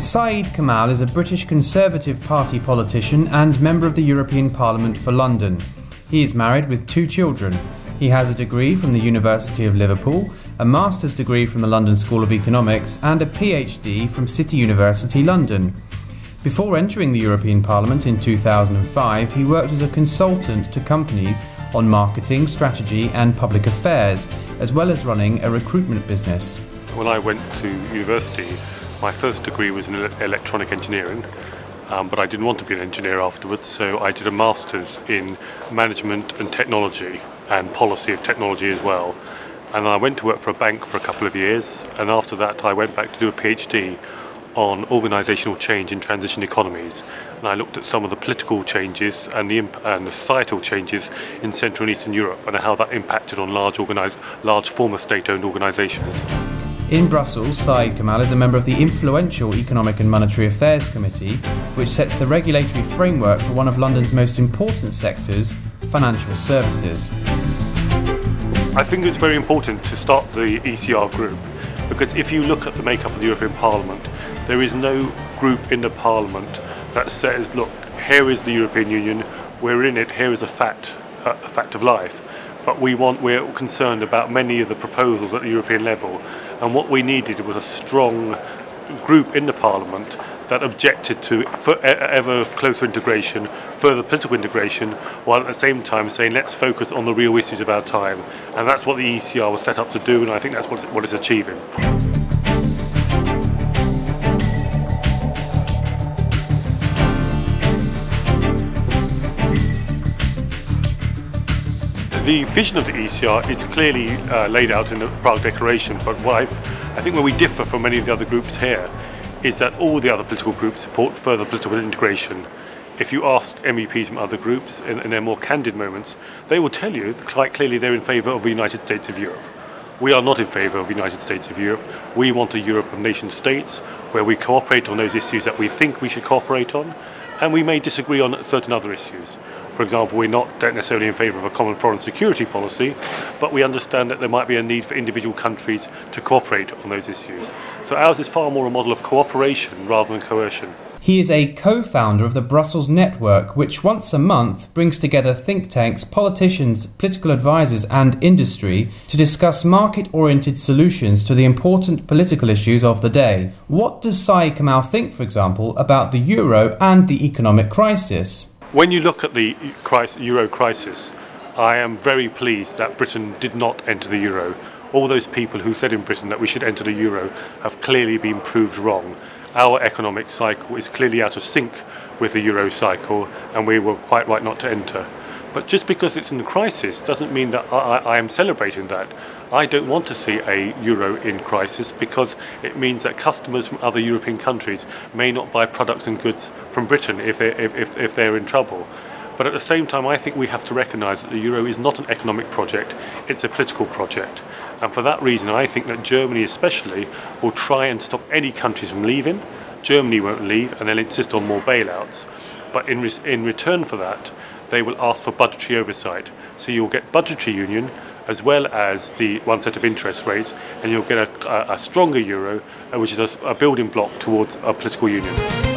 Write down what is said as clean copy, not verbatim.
Syed Kamall is a British Conservative Party politician and member of the European Parliament for London. He is married with 2 children. He has a degree from the University of Liverpool, a master's degree from the London School of Economics and a PhD from City University London. Before entering the European Parliament in 2005, he worked as a consultant to companies on marketing, strategy and public affairs, as well as running a recruitment business. When I went to university, my first degree was in electronic engineering, but I didn't want to be an engineer afterwards, so I did a master's in management and technology and policy of technology as well. And I went to work for a bank for a couple of years, and after that I went back to do a PhD on organisational change in transition economies, and I looked at some of the political changes and the societal changes in Central and Eastern Europe and how that impacted on large former state-owned organisations. In Brussels, Syed Kamall is a member of the influential Economic and Monetary Affairs Committee, which sets the regulatory framework for one of London's most important sectors, financial services. I think it's very important to start the ECR group, because if you look at the makeup of the European Parliament, there is no group in the Parliament that says, look, here is the European Union, we're in it, here is a fact of life. But we're concerned about many of the proposals at the European level, and what we needed was a strong group in the Parliament that objected to ever closer integration, further political integration, while at the same time saying let's focus on the real issues of our time. And that's what the ECR was set up to do, and I think that's what it's achieving. The vision of the ECR is clearly laid out in the Prague Declaration, but I think where we differ from many of the other groups here is that all the other political groups support further political integration. If you ask MEPs from other groups in their more candid moments, they will tell you quite clearly they're in favour of the United States of Europe. We are not in favour of the United States of Europe. We want a Europe of nation states where we cooperate on those issues that we think we should cooperate on, and we may disagree on certain other issues. For example, we're not necessarily in favour of a common foreign security policy, but we understand that there might be a need for individual countries to cooperate on those issues. So ours is far more a model of cooperation rather than coercion. He is a co-founder of the Brussels Network, which once a month brings together think tanks, politicians, political advisors and industry to discuss market-oriented solutions to the important political issues of the day. What does Syed Kamall think, for example, about the euro and the economic crisis? When you look at the euro crisis, I am very pleased that Britain did not enter the euro. All those people who said in Britain that we should enter the euro have clearly been proved wrong. Our economic cycle is clearly out of sync with the euro cycle, and we were quite right not to enter. But just because it's in a crisis doesn't mean that I am celebrating that. I don't want to see a euro in crisis, because it means that customers from other European countries may not buy products and goods from Britain if they're in trouble. But at the same time, I think we have to recognise that the euro is not an economic project, it's a political project. And for that reason, I think that Germany especially will try and stop any countries from leaving. Germany won't leave, and they'll insist on more bailouts. But in return for that, they will ask for budgetary oversight. So you'll get budgetary union as well as the one set of interest rates, and you'll get a stronger euro, which is a building block towards a political union.